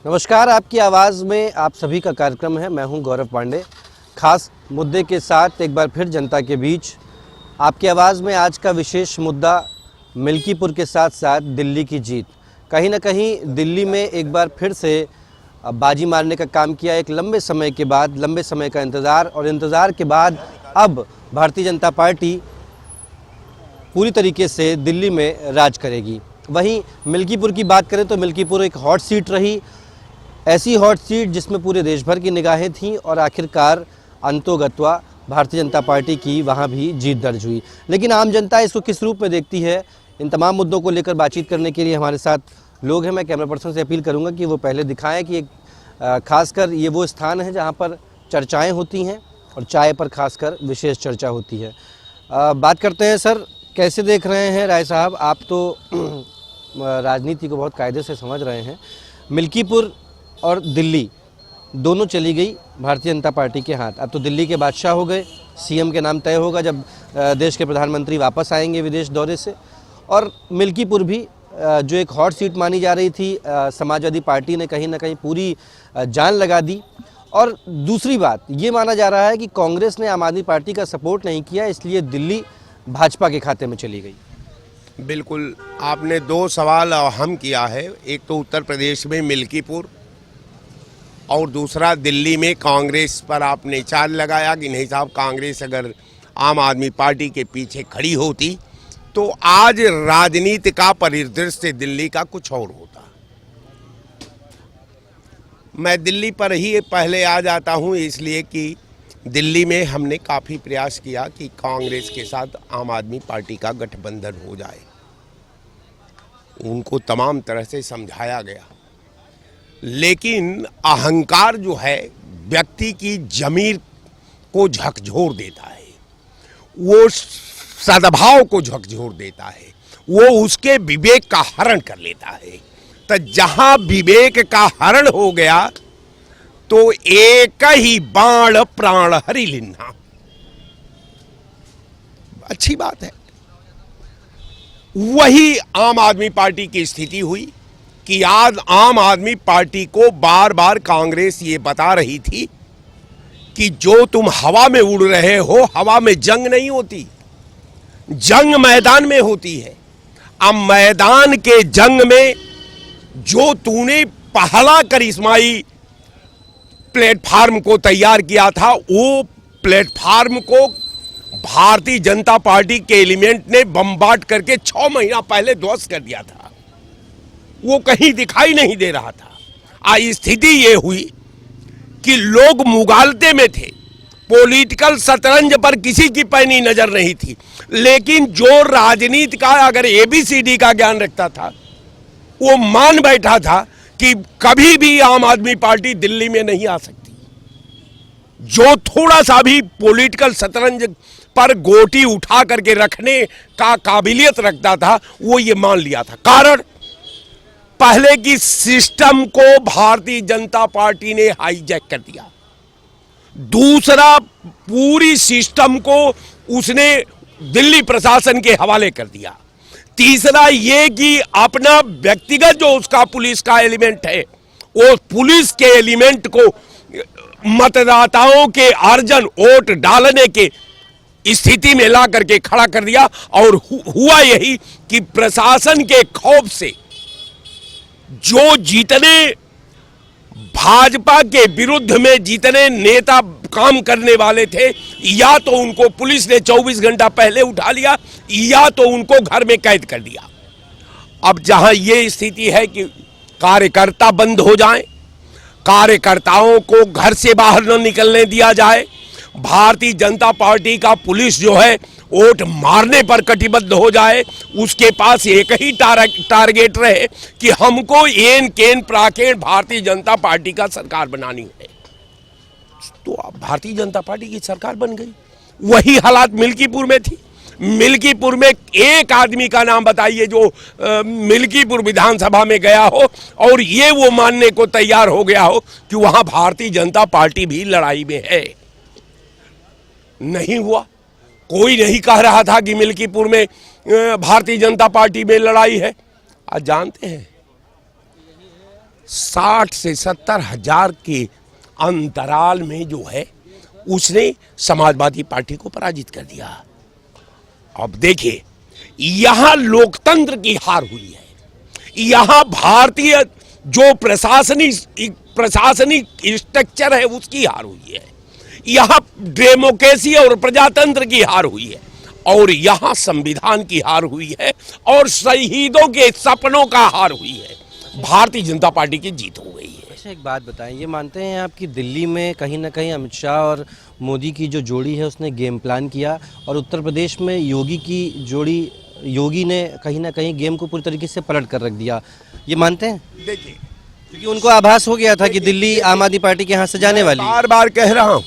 नमस्कार, आपकी आवाज़ में आप सभी का कार्यक्रम है। मैं हूं गौरव पांडे। खास मुद्दे के साथ एक बार फिर जनता के बीच आपकी आवाज़ में आज का विशेष मुद्दा मिल्कीपुर के साथ साथ दिल्ली की जीत। कहीं ना कहीं दिल्ली में एक बार फिर से बाजी मारने का काम किया। एक लंबे समय के बाद, लंबे समय का इंतज़ार और इंतज़ार के बाद अब भारतीय जनता पार्टी पूरी तरीके से दिल्ली में राज करेगी। वहीं मिल्कीपुर की बात करें तो मिल्कीपुर एक हॉट सीट रही, ऐसी हॉट सीट जिसमें पूरे देश भर की निगाहें थीं और आखिरकार अंतोगत्वा भारतीय जनता पार्टी की वहां भी जीत दर्ज हुई। लेकिन आम जनता इसको किस रूप में देखती है, इन तमाम मुद्दों को लेकर बातचीत करने के लिए हमारे साथ लोग हैं। मैं कैमरा पर्सन से अपील करूंगा कि वो पहले दिखाएं कि खासकर ये वो स्थान है जहां पर चर्चाएँ होती हैं और चाय पर खासकर विशेष चर्चा होती है। बात करते हैं। सर, कैसे देख रहे हैं राय साहब? आप तो राजनीति को बहुत कायदे से समझ रहे हैं। मिल्कीपुर और दिल्ली दोनों चली गई भारतीय जनता पार्टी के हाथ। अब तो दिल्ली के बादशाह हो गए। सीएम के नाम तय होगा जब देश के प्रधानमंत्री वापस आएंगे विदेश दौरे से। और मिल्कीपुर भी जो एक हॉट सीट मानी जा रही थी, समाजवादी पार्टी ने कहीं ना कहीं पूरी जान लगा दी। और दूसरी बात ये माना जा रहा है कि कांग्रेस ने आम आदमी पार्टी का सपोर्ट नहीं किया, इसलिए दिल्ली भाजपा के खाते में चली गई। बिल्कुल, आपने दो सवाल अहम किया है। एक तो उत्तर प्रदेश में मिल्कीपुर और दूसरा दिल्ली में कांग्रेस पर आपने चाल लगाया कि नहीं साहब, कांग्रेस अगर आम आदमी पार्टी के पीछे खड़ी होती तो आज राजनीति का परिदृश्य दिल्ली का कुछ और होता। मैं दिल्ली पर ही पहले आ जाता हूं, इसलिए कि दिल्ली में हमने काफ़ी प्रयास किया कि कांग्रेस के साथ आम आदमी पार्टी का गठबंधन हो जाए। उनको तमाम तरह से समझाया गया, लेकिन अहंकार जो है व्यक्ति की जमीर को झकझोर देता है, वो सद्भाव को झकझोर देता है, वो उसके विवेक का हरण कर लेता है। तो जहां विवेक का हरण हो गया तो एक ही बाण प्राण हरि लिन्हा। अच्छी बात है। वही आम आदमी पार्टी की स्थिति हुई कि आज आम आदमी पार्टी को बार बार कांग्रेस ये बता रही थी कि जो तुम हवा में उड़ रहे हो, हवा में जंग नहीं होती, जंग मैदान में होती है। अब मैदान के जंग में जो तूने पहला करिश्माई प्लेटफार्म को तैयार किया था, वो प्लेटफार्म को भारतीय जनता पार्टी के एलिमेंट ने बमबार्ड करके 6 महीना पहले ध्वस्त कर दिया था। वो कहीं दिखाई नहीं दे रहा था। आज स्थिति ये हुई कि लोग मुगालते में थे, पॉलिटिकल शतरंज पर किसी की पैनी नजर नहीं थी। लेकिन जो राजनीति का अगर ABCD का ज्ञान रखता था, वो मान बैठा था कि कभी भी आम आदमी पार्टी दिल्ली में नहीं आ सकती। जो थोड़ा सा भी पॉलिटिकल शतरंज पर गोटी उठा करके रखने का काबिलियत रखता था, वो ये मान लिया था। कारण पहले की सिस्टम को भारतीय जनता पार्टी ने हाईजैक कर दिया। दूसरा, पूरी सिस्टम को उसने दिल्ली प्रशासन के हवाले कर दिया। तीसरा ये कि अपना व्यक्तिगत जो उसका पुलिस का एलिमेंट है, वो पुलिस के एलिमेंट को मतदाताओं के अर्जन वोट डालने के स्थिति में ला करके खड़ा कर दिया। और हुआ यही कि प्रशासन के खौफ से जो जितने भाजपा के विरुद्ध में जितने नेता काम करने वाले थे, या तो उनको पुलिस ने 24 घंटा पहले उठा लिया या तो उनको घर में कैद कर दिया। अब जहां ये स्थिति है कि कार्यकर्ता बंद हो जाएं, कार्यकर्ताओं को घर से बाहर न निकलने दिया जाए, भारतीय जनता पार्टी का पुलिस जो है वोट मारने पर कटिबद्ध हो जाए, उसके पास एक ही टारगेट रहे कि हमको एन केन प्राकेण भारतीय जनता पार्टी का सरकार बनानी है, तो अब भारतीय जनता पार्टी की सरकार बन गई। वही हालात मिल्कीपुर में थी। मिल्कीपुर में एक आदमी का नाम बताइए जो मिल्कीपुर विधानसभा में गया हो और ये वो मानने को तैयार हो गया हो कि वहां भारतीय जनता पार्टी भी लड़ाई में है। नहीं हुआ। कोई नहीं कह रहा था कि मिल्कीपुर में भारतीय जनता पार्टी में लड़ाई है। आज जानते हैं 60 से 70 हजार के अंतराल में जो है उसने समाजवादी पार्टी को पराजित कर दिया। अब देखिए, यहां लोकतंत्र की हार हुई है, यहां भारतीय जो प्रशासनिक स्ट्रक्चर है उसकी हार हुई है, यहां डेमोक्रेसी और प्रजातंत्र की हार हुई है, और यहां संविधान की हार हुई है, और शहीदों के सपनों का हार हुई है। भारतीय जनता पार्टी की जीत हो गई है। अच्छा, एक बात बताएं, ये मानते हैं आप कि दिल्ली में कहीं ना कहीं अमित शाह और मोदी की जो जोड़ी है उसने गेम प्लान किया, और उत्तर प्रदेश में योगी की जोड़ी, योगी ने कहीं ना कहीं गेम को पूरी तरीके से पलट कर रख दिया, ये मानते हैं? देखिए, क्योंकि उनको आभास हो गया था कि दिल्ली आम आदमी पार्टी के यहाँ से जाने वाली है। बार बार कह रहा हूं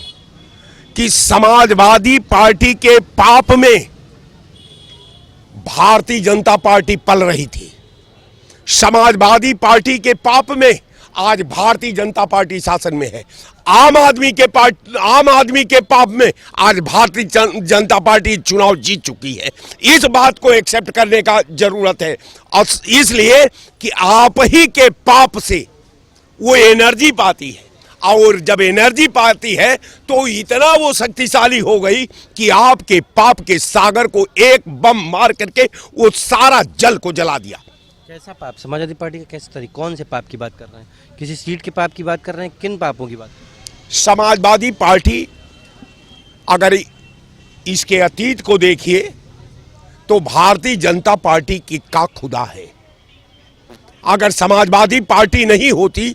कि समाजवादी पार्टी के पाप में भारतीय जनता पार्टी पल रही थी, समाजवादी पार्टी के पाप में आज भारतीय जनता पार्टी शासन में है, आम आदमी के पाप में आज भारतीय जनता पार्टी चुनाव जीत चुकी है। इस बात को एक्सेप्ट करने का जरूरत है, और इसलिए कि आप ही के पाप से वो एनर्जी पाती है, और जब एनर्जी पाती है तो इतना वो शक्तिशाली हो गई कि आपके पाप के सागर को एक बम मार करके वो सारा जल को जला दिया। कैसा पाप? समाजवादी पार्टी का कैसे तरीके, कौन से पाप की बात कर रहे हैं? किसी सीट के पाप की बात कर रहे हैं? किन पापों की बात? समाजवादी पार्टी, अगर इसके अतीत को देखिए तो भारतीय जनता पार्टी की का खुदा है। अगर समाजवादी पार्टी नहीं होती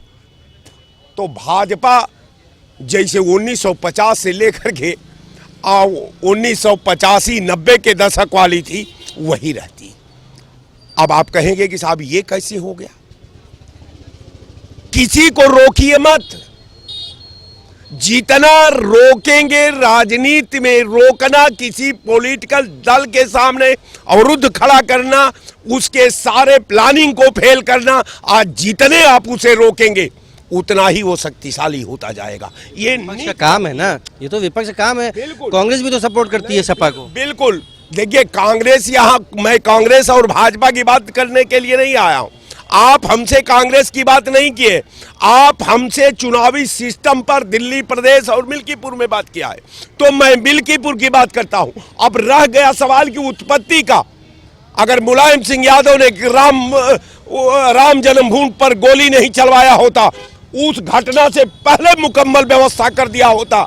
तो भाजपा जैसे 1950 से लेकर के 1985-90 के दशक वाली थी वही रहती। अब आप कहेंगे कि साहब ये कैसे हो गया? किसी को रोकिए मत, जितना रोकेंगे राजनीति में रोकना, किसी पॉलिटिकल दल के सामने अवरुद्ध खड़ा करना, उसके सारे प्लानिंग को फेल करना, आज जितने आप उसे रोकेंगे उतना ही वो शक्तिशाली होता जाएगा। ये विपक्ष का काम है ना, ये तो विपक्ष का काम है। कांग्रेस भी तो सपोर्ट करती है सपा को। बिल्कुल, देखिए कांग्रेस, यहाँ मैं कांग्रेस और भाजपा की बात करने के लिए नहीं आया हूं। आप हमसे कांग्रेस की बात नहीं किए, आप हमसे चुनावी सिस्टम पर दिल्ली प्रदेश और मिल्कीपुर में बात किया है, तो मैं मिल्कीपुर की बात करता हूं। अब रह गया सवाल की उत्पत्ति का। अगर मुलायम सिंह यादव ने राम जन्मभूमि पर गोली नहीं चलवाया होता, उस घटना से पहले मुकम्मल व्यवस्था कर दिया होता,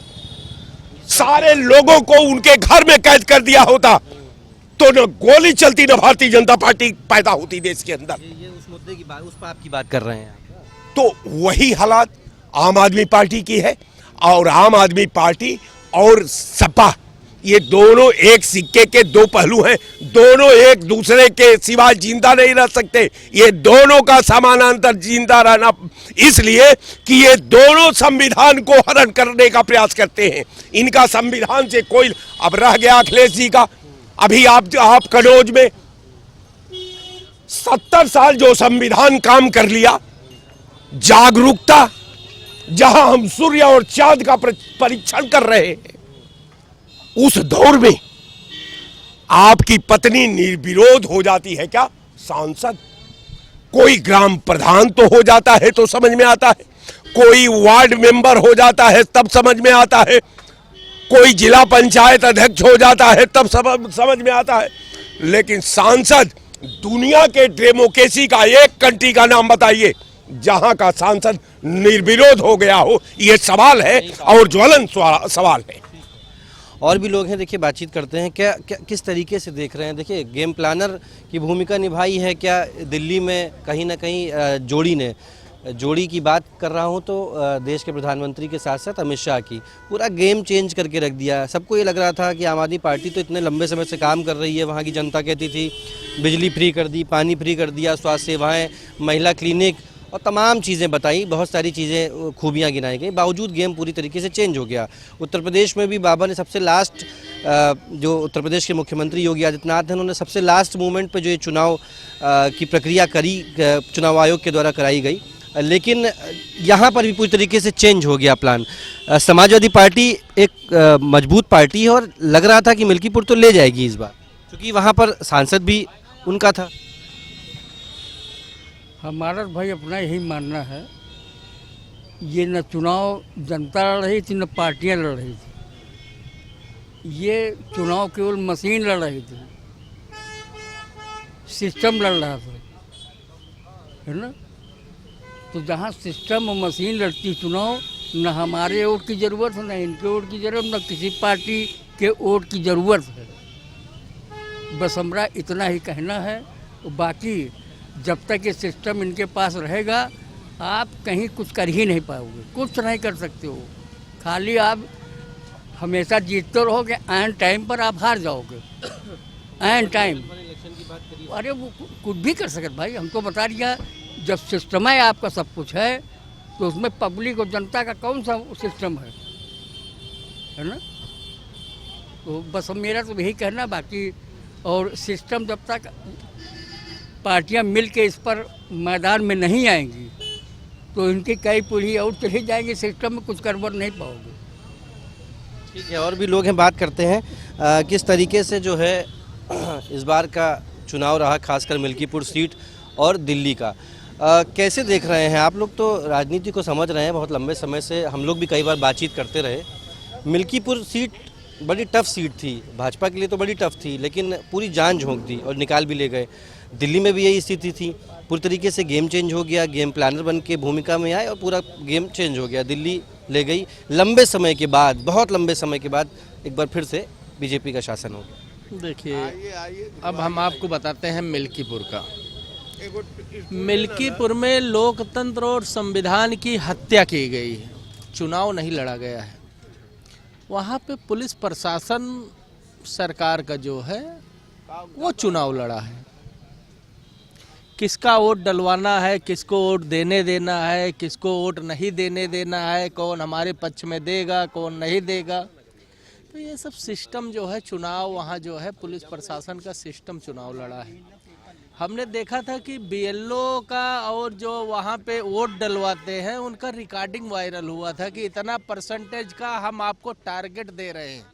सारे लोगों को उनके घर में कैद कर दिया होता, तो न गोली चलती न भारतीय जनता पार्टी पैदा होती देश के अंदर। ये उस मुद्दे की बात, उस पाप की बात कर रहे हैं। तो वही हालात आम आदमी पार्टी की है, और आम आदमी पार्टी और सपा ये दोनों एक सिक्के के दो पहलू हैं, दोनों एक दूसरे के सिवा जिंदा नहीं रह सकते। ये दोनों का समानांतर जिंदा रहना, इसलिए कि ये दोनों संविधान को हरण करने का प्रयास करते हैं। इनका संविधान से कोई, अब रह गया अखिलेश जी का, अभी आप कनौज में 70 साल जो संविधान काम कर लिया, जागरूकता, जहां हम सूर्य और चांद का परीक्षण कर रहे हैं, उस दौर में आपकी पत्नी निर्विरोध हो जाती है क्या सांसद? कोई ग्राम प्रधान तो हो जाता है तो समझ में आता है, कोई वार्ड मेंबर हो जाता है तब समझ में आता है, कोई जिला पंचायत अध्यक्ष हो जाता है तब समझ में आता है, लेकिन सांसद, दुनिया के डेमोक्रेसी का एक कंट्री का नाम बताइए जहां का सांसद निर्विरोध हो गया हो? यह सवाल है और ज्वलंत सवाल है। और भी लोग हैं, देखिए बातचीत करते हैं। क्या किस तरीके से देख रहे हैं? देखिए गेम प्लानर की भूमिका निभाई है क्या दिल्ली में कहीं ना कहीं जोड़ी की बात कर रहा हूं तो देश के प्रधानमंत्री के साथ साथ अमित शाह की, पूरा गेम चेंज करके रख दिया। सबको ये लग रहा था कि आम आदमी पार्टी तो इतने लंबे समय से काम कर रही है, वहाँ की जनता कहती थी बिजली फ्री कर दी, पानी फ्री कर दिया, स्वास्थ्य सेवाएँ, महिला क्लिनिक और तमाम चीज़ें बताई, बहुत सारी चीज़ें खूबियाँ गिनाई गई, बावजूद गेम पूरी तरीके से चेंज हो गया। उत्तर प्रदेश में भी बाबा ने सबसे लास्ट, जो उत्तर प्रदेश के मुख्यमंत्री योगी आदित्यनाथ हैं, उन्होंने सबसे लास्ट मोमेंट पे जो ये चुनाव की प्रक्रिया करी, चुनाव आयोग के द्वारा कराई गई, लेकिन यहाँ पर भी पूरी तरीके से चेंज हो गया प्लान। समाजवादी पार्टी एक मजबूत पार्टी है और लग रहा था कि मिल्कीपुर तो ले जाएगी इस बार, क्योंकि वहाँ पर सांसद भी उनका था। हमारा भाई अपना यही मानना है, ये न चुनाव जनता लड़ रही थी न पार्टियां लड़ रही थी। ये चुनाव केवल मशीन लड़ रही थी, सिस्टम लड़ रहा था, है ना। तो जहाँ सिस्टम और मशीन लड़ती चुनाव, न हमारे वोट की ज़रूरत है, न इनके वोट की ज़रूरत, न किसी पार्टी के वोट की ज़रूरत है। बस हमारा इतना ही कहना है। बाकी जब तक ये सिस्टम इनके पास रहेगा, आप कहीं कुछ कर ही नहीं पाओगे, कुछ नहीं कर सकते हो। खाली आप हमेशा जीतते रहोगे, एन टाइम पर आप हार जाओगे। एन टाइम अरे वो कुछ भी कर सकते भाई, हमको बता दिया। जब सिस्टम है आपका, सब कुछ है, तो उसमें पब्लिक और जनता का कौन सा सिस्टम है ना। तो बस मेरा तो यही कहना। बाकी और सिस्टम जब तक पार्टियां मिल के इस पर मैदान में नहीं आएंगी, तो इनकी कई पीढ़ी और चली जाएंगी, सिस्टम में कुछ गड़बड़ नहीं पाओगे। ठीक है, और भी लोग हैं, बात करते हैं किस तरीके से जो है इस बार का चुनाव रहा, खासकर मिल्कीपुर सीट और दिल्ली का। कैसे देख रहे हैं आप लोग? तो राजनीति को समझ रहे हैं बहुत लंबे समय से, हम लोग भी कई बार बातचीत करते रहे। मिल्कीपुर सीट बड़ी टफ सीट थी, भाजपा के लिए तो बड़ी टफ थी, लेकिन पूरी जान झोंक दी और निकाल भी ले गए। दिल्ली में भी यही स्थिति थी, पूरी तरीके से गेम चेंज हो गया, गेम प्लानर बन के भूमिका में आए और पूरा गेम चेंज हो गया। दिल्ली ले गई, लंबे समय के बाद, बहुत लंबे समय के बाद एक बार फिर से बीजेपी का शासन हो गया। देखिए, अब हम आपको बताते हैं मिल्कीपुर का। मिल्कीपुर में लोकतंत्र और संविधान की हत्या की गई है, चुनाव नहीं लड़ा गया है। वहाँ पे पुलिस प्रशासन सरकार का जो है वो चुनाव लड़ा है। किसका वोट डलवाना है, किसको वोट देने देना है, किसको वोट नहीं देने देना है, कौन हमारे पक्ष में देगा, कौन नहीं देगा, तो ये सब सिस्टम जो है चुनाव, वहाँ जो है पुलिस प्रशासन का सिस्टम चुनाव लड़ा है। हमने देखा था कि बीएलओ का और जो वहाँ पे वोट डलवाते हैं उनका रिकॉर्डिंग वायरल हुआ था कि इतना परसेंटेज का हम आपको टारगेट दे रहे हैं।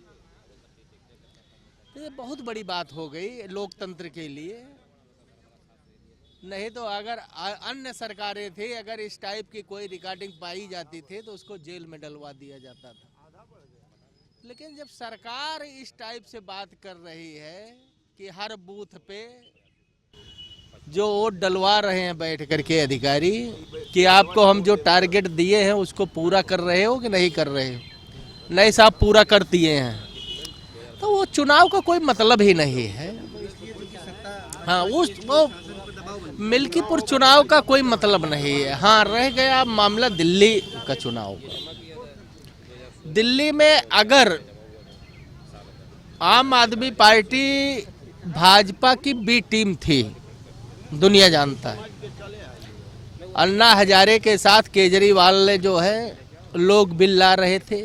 ये बहुत बड़ी बात हो गई लोकतंत्र के लिए। नहीं तो अगर अन्य सरकारें थी, अगर इस टाइप की कोई रिकॉर्डिंग पाई जाती थी तो उसको जेल में डलवा दिया जाता था। लेकिन जब सरकार इस टाइप से बात कर रही है कि हर बूथ पे जो वोट डलवा रहे हैं बैठ करके अधिकारी, कि आपको हम जो टारगेट दिए हैं उसको पूरा कर रहे हो कि नहीं कर रहे हो, नहीं साहब पूरा कर दिए हैं, तो वो चुनाव का कोई मतलब ही नहीं है। हाँ, वो मिल्कीपुर चुनाव का कोई मतलब नहीं है। हाँ, रह गया मामला दिल्ली का चुनाव का। दिल्ली में अगर आम आदमी पार्टी भाजपा की बी टीम थी, दुनिया जानता है, अन्ना हजारे के साथ केजरीवाल ने जो है लोग बिल ला रहे थे,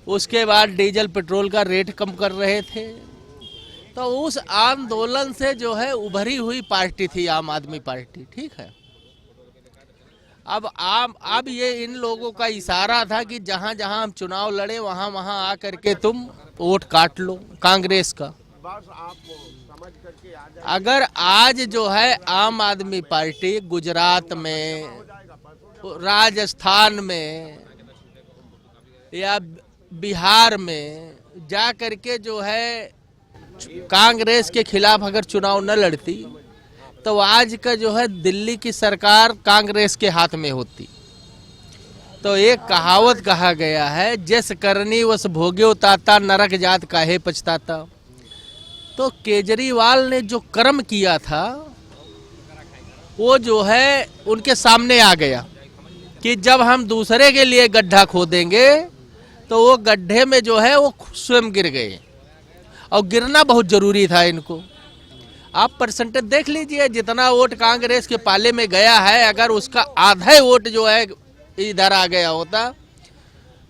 उसके बाद डीजल पेट्रोल का रेट कम कर रहे थे, तो उस आंदोलन से जो है उभरी हुई पार्टी थी आम आदमी पार्टी। ठीक है, अब ये इन लोगों का इशारा था कि जहां जहां हम चुनाव लड़े वहां वहां आकर के तुम वोट काट लो कांग्रेस का। अगर आज जो है आम आदमी पार्टी गुजरात में, राजस्थान में या बिहार में जा करके जो है कांग्रेस के खिलाफ अगर चुनाव न लड़ती, तो आज का जो है दिल्ली की सरकार कांग्रेस के हाथ में होती। तो एक कहावत कहा गया है, जस करनी वस भोग्यो ताता, नरक जात काहे पछताता। तो केजरीवाल ने जो कर्म किया था वो जो है उनके सामने आ गया कि जब हम दूसरे के लिए गड्ढा खोदेंगे तो वो गड्ढे में जो है वो स्वयं गिर गए, और गिरना बहुत जरूरी था इनको। आप परसेंटेज देख लीजिए, जितना वोट कांग्रेस के पाले में गया है, अगर उसका आधा वोट जो है इधर आ गया होता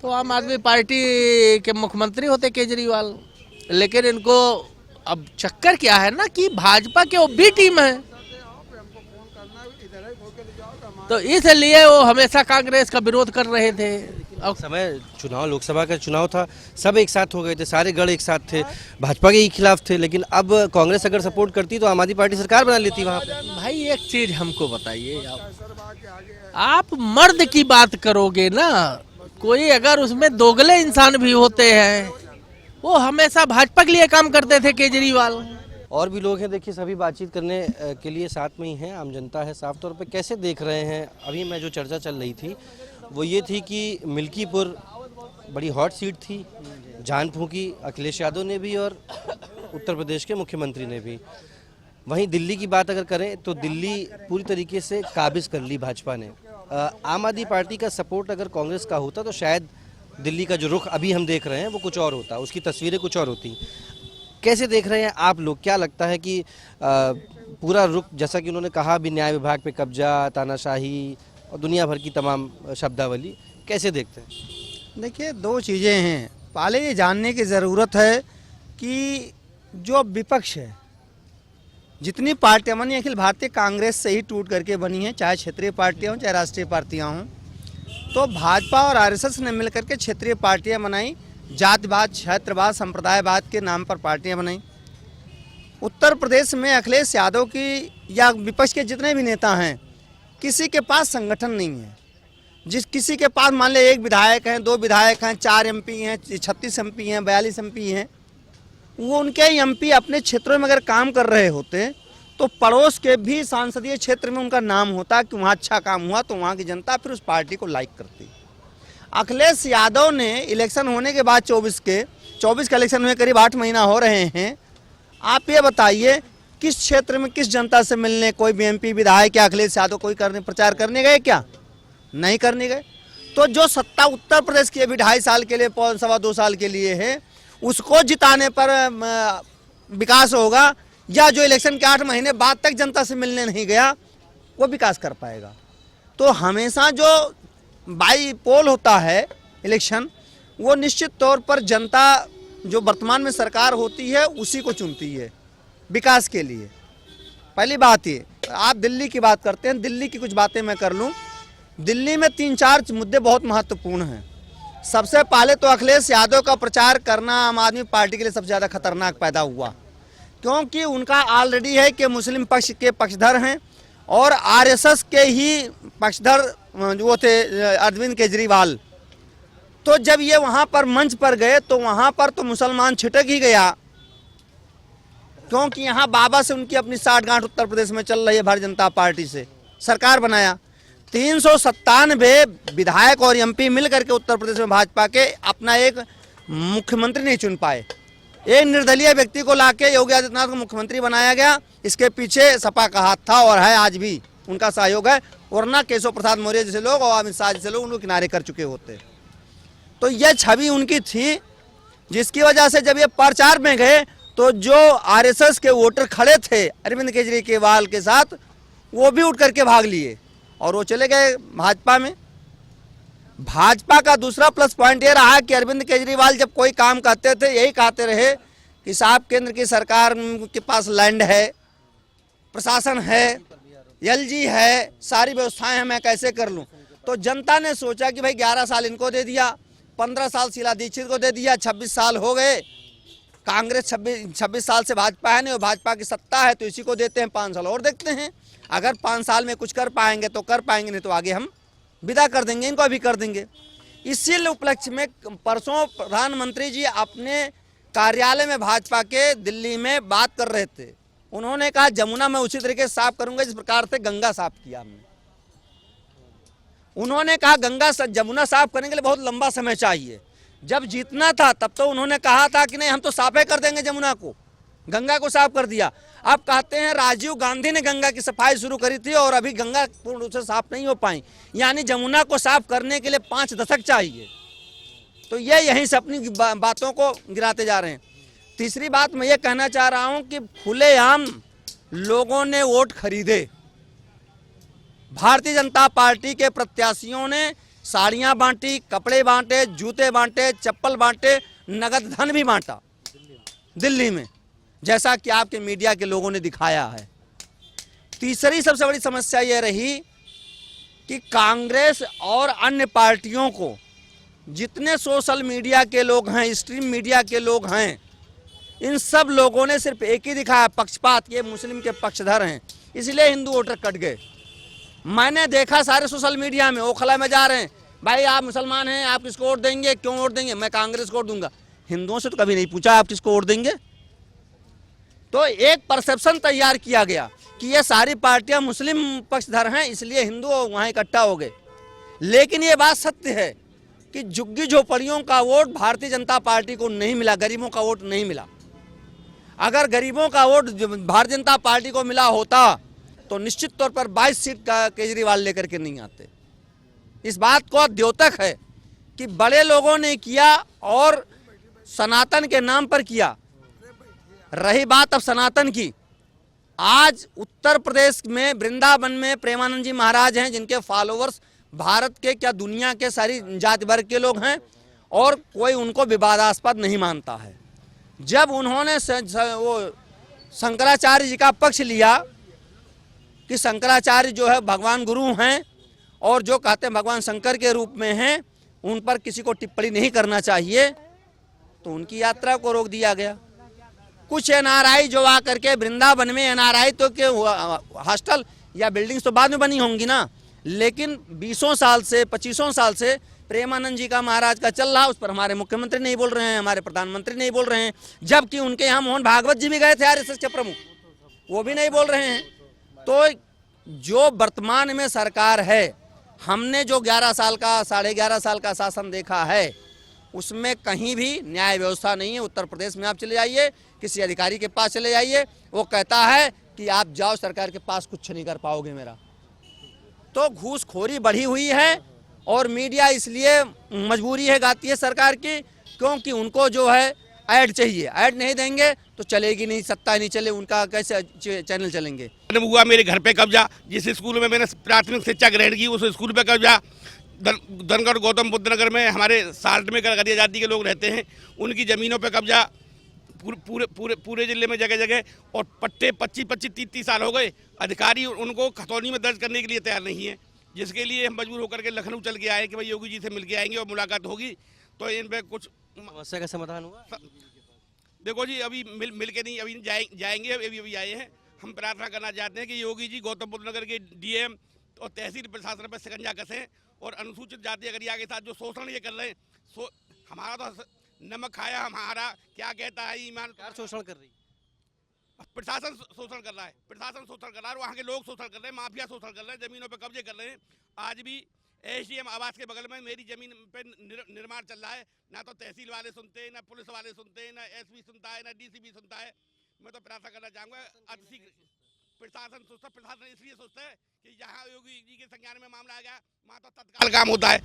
तो आम आदमी पार्टी के मुख्यमंत्री होते केजरीवाल। लेकिन इनको अब चक्कर क्या है ना कि भाजपा के वो भी टीम है, तो इसलिए वो हमेशा कांग्रेस का विरोध कर रहे थे। और समय चुनाव, लोकसभा का चुनाव था, सब एक साथ हो गए थे, सारे गढ़ एक साथ थे, भाजपा के ही खिलाफ थे, लेकिन अब कांग्रेस अगर सपोर्ट करती तो आम आदमी पार्टी सरकार बना लेती वहाँ पे। भाई एक चीज हमको बताइए, आप मर्द की बात करोगे ना, कोई अगर उसमें दोगले इंसान भी होते हैं, वो हमेशा भाजपा के लिए काम करते थे केजरीवाल। और भी लोग हैं, देखिए सभी बातचीत करने के लिए साथ में ही हैं, आम जनता है। साफ तौर पे कैसे देख रहे हैं, अभी मैं जो चर्चा चल रही थी वो ये थी कि मिल्कीपुर बड़ी हॉट सीट थी, जान फूंकी अखिलेश यादव ने भी और उत्तर प्रदेश के मुख्यमंत्री ने भी। वहीं दिल्ली की बात अगर करें तो दिल्ली पूरी तरीके से काबिज कर ली भाजपा ने। आम आदमी पार्टी का सपोर्ट अगर कांग्रेस का होता तो शायद दिल्ली का जो रुख अभी हम देख रहे हैं वो कुछ और होता, उसकी तस्वीरें कुछ और होती। कैसे देख रहे हैं आप लोग, क्या लगता है कि पूरा रुख, जैसा कि उन्होंने कहा भी न्याय विभाग पे कब्जा, तानाशाही और दुनिया भर की तमाम शब्दावली, कैसे देखते हैं? देखिए, दो चीज़ें हैं। पहले ये जानने की ज़रूरत है कि जो विपक्ष है, जितनी पार्टियां बनी, अखिल भारतीय कांग्रेस से ही टूट करके बनी हैं, चाहे क्षेत्रीय पार्टियां हों चाहे राष्ट्रीय पार्टियां हों। तो भाजपा और आरएसएस ने मिलकर के क्षेत्रीय पार्टियां बनाई, जातिवाद, क्षेत्रवाद, संप्रदायवाद के नाम पर पार्टियां बनाई। उत्तर प्रदेश में अखिलेश यादव की या विपक्ष के जितने भी नेता हैं, किसी के पास संगठन नहीं है। जिस किसी के पास मान ले 1 विधायक हैं, 2 विधायक हैं, 4 एमपी हैं, 36 एमपी हैं, 42 एमपी हैं, वो उनके एमपी अपने क्षेत्रों में अगर काम कर रहे होते तो पड़ोस के भी सांसदीय क्षेत्र में उनका नाम होता कि वहाँ अच्छा काम हुआ, तो वहाँ की जनता फिर उस पार्टी को लाइक करती। अखिलेश यादव ने इलेक्शन होने के बाद 24 का इलेक्शन हुए, करीब 8 महीना हो रहे हैं। आप ये बताइए किस क्षेत्र में किस जनता से मिलने कोई भी एमपी विधायक या अखिलेश यादव कोई प्रचार करने गए क्या? नहीं करने गए। तो जो सत्ता उत्तर प्रदेश की अभी 2.5 साल के लिए, 2.25 साल के लिए है, उसको जिताने पर विकास होगा, या जो इलेक्शन के 8 महीने बाद तक जनता से मिलने नहीं गया वो विकास कर पाएगा। तो हमेशा जो बाई पोल होता है इलेक्शन, वो निश्चित तौर पर जनता जो वर्तमान में सरकार होती है उसी को चुनती है विकास के लिए। पहली बात ये, आप दिल्ली की बात करते हैं, दिल्ली की कुछ बातें मैं कर लूँ। दिल्ली में 3-4 मुद्दे बहुत महत्वपूर्ण हैं। सबसे पहले तो अखिलेश यादव का प्रचार करना आम आदमी पार्टी के लिए सबसे ज़्यादा खतरनाक पैदा हुआ, क्योंकि उनका ऑलरेडी है कि मुस्लिम पक्ष के पक्षधर हैं और आरएसएस के ही पक्षधर वो थे अरविंद केजरीवाल। तो जब ये वहाँ पर मंच पर गए तो वहाँ पर तो मुसलमान छिटक ही गया, क्योंकि यहाँ बाबा से उनकी अपनी साठगांठ उत्तर प्रदेश में चल रही है। भारतीय जनता पार्टी से सरकार बनाया, 397 विधायक और एमपी मिलकर के उत्तर प्रदेश में भाजपा के अपना एक मुख्यमंत्री नहीं चुन पाए। एक निर्दलीय व्यक्ति को लाके योगी आदित्यनाथ को मुख्यमंत्री बनाया गया। इसके पीछे सपा का हाथ था और है, आज भी उनका सहयोग है, वरना केशव प्रसाद मौर्य जैसे लोग और अमित शाह जैसे लोग उनको किनारे कर चुके होते। तो यह छवि उनकी थी, जिसकी वजह से जब ये प्रचार में गए तो जो आरएसएस के वोटर खड़े थे अरविंद केजरीवाल के साथ, वो भी उठ करके भाग लिए और वो चले गए भाजपा में। भाजपा का दूसरा प्लस पॉइंट ये रहा कि अरविंद केजरीवाल जब कोई काम करते थे यही कहते रहे कि साहब केंद्र की सरकार के पास लैंड है, प्रशासन है, एलजी है, सारी व्यवस्थाएं हैं, मैं कैसे कर लूं। तो जनता ने सोचा कि भाई 11 साल इनको दे दिया, 15 साल शीला दीक्षित को दे दिया, 26 साल हो गए। कांग्रेस 26 साल से भाजपा है नहीं और भाजपा की सत्ता है, तो इसी को देते हैं 5 साल और देखते हैं। अगर 5 साल में कुछ कर पाएंगे तो कर पाएंगे, नहीं तो आगे हम विदा कर देंगे, इनको भी कर देंगे। इसी उपलक्ष्य में परसों प्रधानमंत्री जी अपने कार्यालय में भाजपा के दिल्ली में बात कर रहे थे। उन्होंने कहा जमुना मैं उसी तरीके से साफ करूंगा जिस प्रकार से गंगा साफ किया हमने। उन्होंने कहा जमुना साफ करने के लिए बहुत लंबा समय चाहिए। जब जीतना था तब तो उन्होंने कहा था कि नहीं हम तो साफे कर देंगे जमुना को, गंगा को साफ कर दिया। अब कहते हैं राजीव गांधी ने गंगा की सफाई शुरू करी थी और अभी गंगा पूर्ण रूप से साफ नहीं हो पाई, यानी जमुना को साफ करने के लिए 5 दशक चाहिए। तो ये यहीं से अपनी बातों को गिराते जा रहे हैं। तीसरी बात मैं ये कहना चाह रहा हूं कि खुलेआम लोगों ने वोट खरीदे। भारतीय जनता पार्टी के प्रत्याशियों ने साड़ियां बांटी, कपड़े बांटे, जूते बांटे, चप्पल बांटे, नगद धन भी बांटा दिल्ली में, जैसा कि आपके मीडिया के लोगों ने दिखाया है। तीसरी सबसे बड़ी समस्या यह रही कि कांग्रेस और अन्य पार्टियों को जितने सोशल मीडिया के लोग हैं, स्ट्रीम मीडिया के लोग हैं, इन सब लोगों ने सिर्फ एक ही दिखाया, पक्षपात, ये मुस्लिम के पक्षधर हैं, इसलिए हिंदू वोटर कट गए। मैंने देखा सारे सोशल मीडिया में ओखला में जा रहे हैं, भाई आप मुसलमान हैं, आप किसको वोट देंगे, क्यों वोट देंगे, मैं कांग्रेस को वोट दूंगा। हिंदुओं से तो कभी नहीं पूछा आप किसको वोट देंगे। तो एक परसेप्शन तैयार किया गया कि ये सारी पार्टियां मुस्लिम पक्षधर हैं, इसलिए हिंदू वहाँ इकट्ठा हो गए। लेकिन ये बात सत्य है कि झुग्गी झोपड़ियों का वोट भारतीय जनता पार्टी को नहीं मिला, गरीबों का वोट नहीं मिला। अगर गरीबों का वोट भारतीय जनता पार्टी को मिला होता तो निश्चित तौर पर 22 सीट का केजरीवाल लेकर के नहीं आते। इस बात को द्योतक है कि बड़े लोगों ने किया और सनातन के नाम पर किया। रही बात अब सनातन की, आज उत्तर प्रदेश में वृंदावन में प्रेमानंद जी महाराज हैं, जिनके फॉलोअर्स भारत के क्या दुनिया के सारी जाति वर्ग के लोग हैं और कोई उनको विवादास्पद नहीं मानता है। जब उन्होंने वो शंकराचार्य जी का पक्ष लिया कि शंकराचार्य जो है भगवान गुरु हैं और जो कहते हैं भगवान शंकर के रूप में हैं, उन पर किसी को टिप्पणी नहीं करना चाहिए, तो उनकी यात्रा को रोक दिया गया। कुछ एनआरआई जो आकर के वृंदावन में, एनआरआई तो के हॉस्टल या बिल्डिंग्स तो बाद में बनी होंगी ना, लेकिन 20 साल से 25 साल से प्रेमानंद जी का महाराज का चल रहा, उस पर हमारे मुख्यमंत्री नहीं बोल रहे हैं, हमारे प्रधानमंत्री नहीं बोल रहे हैं, जबकि उनके यहाँ मोहन भागवत जी भी गए थे आरएसएस के प्रमुख, वो भी नहीं बोल रहे हैं। तो जो वर्तमान में सरकार है, हमने जो 11 साल का 11.5 साल का शासन देखा है, उसमें कहीं भी न्याय व्यवस्था नहीं है। उत्तर प्रदेश में आप चले जाइए, किसी अधिकारी के पास चले जाइए, वो कहता है कि आप जाओ सरकार के पास, कुछ नहीं कर पाओगे मेरा। तो घूसखोरी बढ़ी हुई है और मीडिया इसलिए मजबूरी है गाती है सरकार की, क्योंकि उनको जो है ऐड चाहिए, ऐड नहीं देंगे तो चलेगी नहीं, सत्ता नहीं चले, उनका कैसे चैनल चलेंगे। हुआ मेरे घर पे कब्जा, जिस स्कूल में मैंने प्राथमिक शिक्षा ग्रहण की उस स्कूल पे कब्जा, धनगढ़ गौतम बुद्ध नगर में हमारे साल्ट में गरीब जाति के लोग रहते हैं, उनकी ज़मीनों पे कब्जा, पूरे जिले में जगह जगह, और पट्टे 25-30 साल हो गए, अधिकारी उनको खतौनी में दर्ज करने के लिए तैयार नहीं है, जिसके लिए हम मजबूर होकर के लखनऊ चल के आए कि भाई योगी जी से मिल के आएंगे और मुलाकात होगी तो इन पे कुछ समस्या का समाधान हुआ। देखो जी, अभी मिल के नहीं, अभी जाएंगे, अभी आए हैं। हम प्रार्थना करना चाहते हैं कि योगी जी गौतम बुद्ध नगर के डीएम और तहसील प्रशासन पर शिकंजा कसें और अनुसूचित जाति अगरिया के साथ जो शोषण ये कर रहे हैं, हमारा तो नमक खाया, हमारा क्या कहता है ईमान, शोषण कर रही, प्रशासन शोषण कर रहा है, प्रशासन शोषण कर रहा है, वहाँ के लोग शोषण कर रहे हैं, माफिया शोषण कर रहे हैं, जमीनों पे कब्जे कर रहे हैं। आज भी एसडीएम आवास के बगल में मेरी जमीन पे निर्माण चल रहा है, ना तो तहसील वाले सुनते हैं, ना पुलिस वाले सुनते हैं, ना एसपी सुनता है, ना डीसीपी सुनता है। मैं तो प्रार्थना करना चाहूँगा अतिशीघ्र प्रशासन इसलिए सोचता है कि जहाँ योगी जी के संज्ञान में मामला आ गया, वहाँ तो तत्काल काम होता है,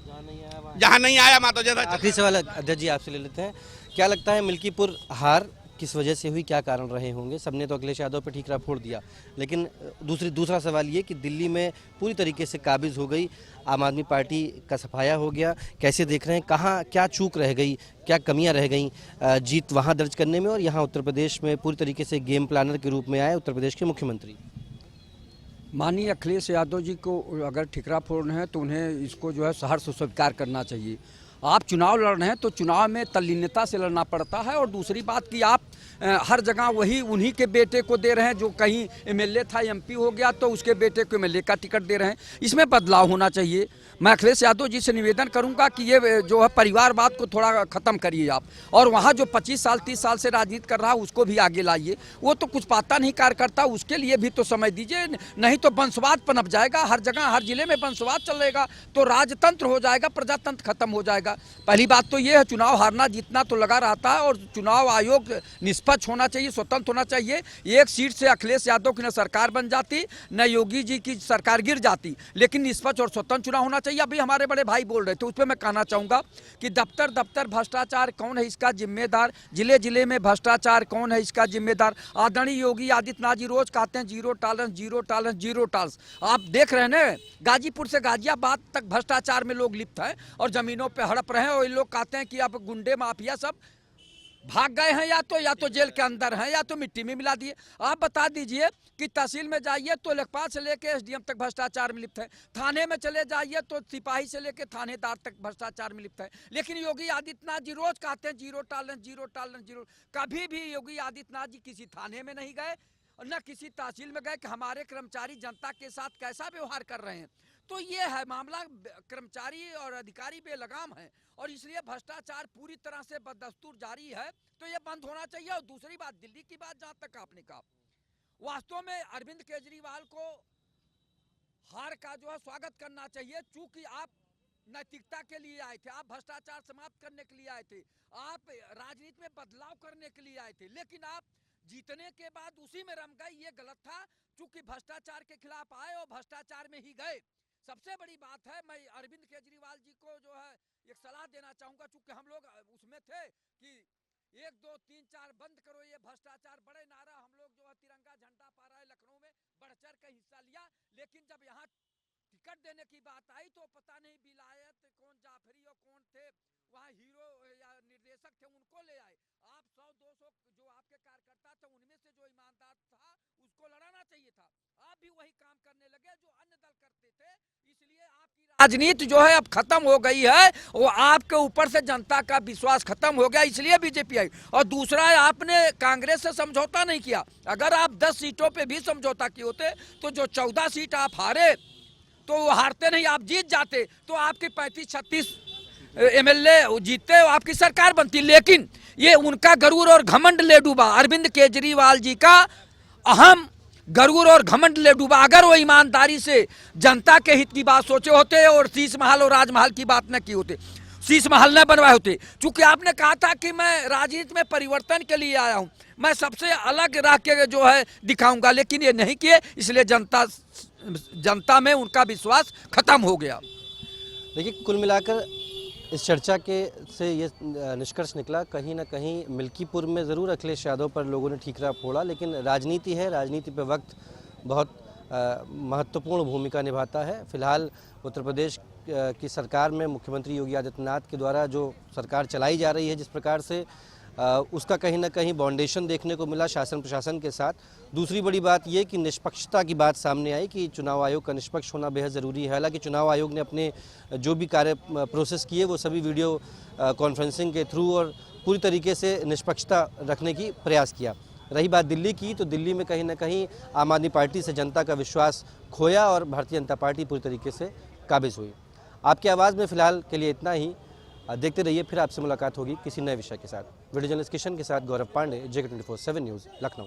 जहाँ नहीं आया वहाँ तो जैसा। आखिरी सवाल अध्यक्ष जी आपसे ले लेते हैं, क्या लगता है मिल्कीपुर हार किस वजह से हुई, क्या कारण रहे होंगे? सबने तो अखिलेश यादव पे ठीकरा फोड़ दिया, लेकिन दूसरा सवाल ये कि दिल्ली में पूरी तरीके से काबिज हो गई आम आदमी पार्टी का सफाया हो गया, कैसे देख रहे हैं, कहाँ क्या चूक रह गई, क्या कमियां रह गई जीत वहाँ दर्ज करने में, और यहाँ उत्तर प्रदेश में पूरी तरीके से गेम प्लानर के रूप में आए उत्तर प्रदेश के मुख्यमंत्री? माननीय अखिलेश यादव जी को अगर ठिकरा फोड़ना है तो उन्हें इसको जो है सहर्ष स्वीकार करना चाहिए। आप चुनाव लड़ रहे हैं तो चुनाव में तल्लीनता से लड़ना पड़ता है, और दूसरी बात कि आप हर जगह वही उन्हीं के बेटे को दे रहे हैं, जो कहीं एमएलए था एमपी हो गया तो उसके बेटे को एमएलए का टिकट दे रहे हैं, इसमें बदलाव होना चाहिए। मैं अखिलेश यादव जी से निवेदन करूंगा कि ये जो है परिवारवाद को थोड़ा ख़त्म करिए आप, और वहाँ जो 25 साल 30 साल से राजनीति कर रहा है उसको भी आगे लाइए। वो तो कुछ पाता नहीं कार्यकर्ता, उसके लिए भी तो समय दीजिए, नहीं तो वंशवाद पनप जाएगा, हर जगह हर जिले में वंशवाद चलेगा तो राजतंत्र हो जाएगा, प्रजातंत्र खत्म हो जाएगा। पहली बात तो ये है, चुनाव हारना जीतना तो लगा रहता है, और चुनाव आयोग निष्पक्ष होना चाहिए, स्वतंत्र होना चाहिए। एक सीट से अखिलेश यादव की न सरकार बन जाती न योगी जी की सरकार गिर जाती, लेकिन निष्पक्ष और स्वतंत्र चुनाव होना चाहिए। अभी हमारे बड़े भाई बोल रहे थे, उस पर मैं कहना चाहूँगा कि दफ्तर भ्रष्टाचार कौन है इसका जिम्मेदार, जिले जिले में भ्रष्टाचार कौन है इसका जिम्मेदार। आदरणीय योगी आदित्यनाथ जी रोज कहते हैं zero tolerance, zero tolerance, zero tolerance. आप देख रहे हैं ना, गाजीपुर से गाजियाबाद तक भ्रष्टाचार में लोग लिप्त हैं और जमीनों पर हड़प रहे हैं, और ये लोग कहते हैं कि अब गुंडे माफिया सब भाग गए हैं, या तो जेल के अंदर हैं, या तो मिट्टी में मिला दिए। आप बता दीजिए कि तहसील में जाइए तो लेखपाल से लेके एसडीएम तक भ्रष्टाचार में लिप्त है, थाने में चले जाइए तो सिपाही से लेके थानेदार तक भ्रष्टाचार में लिप्त है। लेकिन योगी आदित्यनाथ जी रोज कहते हैं zero tolerance, zero tolerance, zero. कभी भी योगी आदित्यनाथ जी किसी थाने में नहीं गए और न किसी तहसील में गए कि हमारे कर्मचारी जनता के साथ कैसा व्यवहार कर रहे हैं। तो ये है मामला, कर्मचारी और अधिकारी बेलगाम है और इसलिए भ्रष्टाचार पूरी तरह से बदस्तूर जारी है। तो ये बंद होना चाहिए। और दूसरी बात, दिल्ली की बात जहां तक आपने कहा, वास्तव में अरविंद केजरीवाल को हार का जो है स्वागत करना चाहिए, चूंकि आप नैतिकता के लिए आए थे, आप भ्रष्टाचार समाप्त करने के लिए आए थे, आप राजनीति में बदलाव करने के लिए आए थे, लेकिन आप जीतने के बाद उसी में रम गए। ये गलत था, चूंकि भ्रष्टाचार के खिलाफ आए और भ्रष्टाचार में ही गए। सबसे बड़ी बात है, मैं अरविंद केजरीवाल जी को जो है एक सलाह देना चाहूंगा, चूंकि हम लोग उसमें थे कि 1 2 3 4 बंद करो ये भ्रष्टाचार, बड़े नारा हम लोग जो है तिरंगा झंडा फहराए, लखनऊ में बढ़ चढ़ के हिस्सा लिया। लेकिन जब यहाँ टिकट देने की बात आई तो पता नहीं विलायत कौन जाफरी और कौन थे वहाँ हीरो या निर्देशक थे, उनको ले आए। आप 100-200 जो आपके कार्यकर्ता थे उनमें से जो ईमानदार था उसको लड़ाना चाहिए था। आप भी वही काम करने लगे जो अन्य दल करते थे, इसलिए आपकी राजनीति जो है अब खत्म हो गई है। वो आपके ऊपर से जनता का विश्वास खत्म हो गया, इसलिए बीजेपी आई। और दूसरा, आपने कांग्रेस से समझौता नहीं किया। अगर आप 10 सीटों पे भी समझौता किए होते तो जो 14 सीट आप हारे तो वो हारते नहीं, आप जीत जाते तो आपकी 35-36 एमएलए जीतते, आपकी सरकार बनती। लेकिन ये उनका गरूर और घमंड ले डूबा, अरविंद केजरीवाल जी का अहम गरूर और घमंड ले डूबा। अगर वो ईमानदारी से जनता के हित की बात सोचे होते और शीश महल और राजमहल की बात न की होते, शीश महल न बनवाए होते। चूंकि आपने कहा था कि मैं राजनीति में परिवर्तन के लिए आया हूं, मैं सबसे अलग रह के जो है दिखाऊंगा, लेकिन ये नहीं किए, इसलिए जनता में उनका विश्वास खत्म हो गया। देखिए, कुल मिलाकर इस चर्चा के से ये निष्कर्ष निकला, कहीं ना कहीं मिल्कीपुर में ज़रूर अखिलेश यादव पर लोगों ने ठीकरा फोड़ा, लेकिन राजनीति है, राजनीति पे वक्त बहुत महत्वपूर्ण भूमिका निभाता है। फिलहाल उत्तर प्रदेश की सरकार में मुख्यमंत्री योगी आदित्यनाथ के द्वारा जो सरकार चलाई जा रही है जिस प्रकार से, उसका कहीं ना कहीं बाउंडेशन देखने को मिला शासन प्रशासन के साथ। दूसरी बड़ी बात ये कि निष्पक्षता की बात सामने आई कि चुनाव आयोग का निष्पक्ष होना बेहद ज़रूरी है। हालांकि चुनाव आयोग ने अपने जो भी कार्य प्रोसेस किए वो सभी वीडियो कॉन्फ्रेंसिंग के थ्रू और पूरी तरीके से निष्पक्षता रखने की प्रयास किया। रही बात दिल्ली की, तो दिल्ली में कहीं ना कहीं आम आदमी पार्टी से जनता का विश्वास खोया और भारतीय जनता पार्टी पूरी तरीके से काबिज हुई। आपकी आवाज़ में फ़िलहाल के लिए इतना ही। देखते रहिए, फिर आपसे मुलाकात होगी किसी नए विषय के साथ। वीडियो जर्नलिस्ट किशन के साथ गौरव पांडे, JK24/7 न्यूज़, लखनऊ।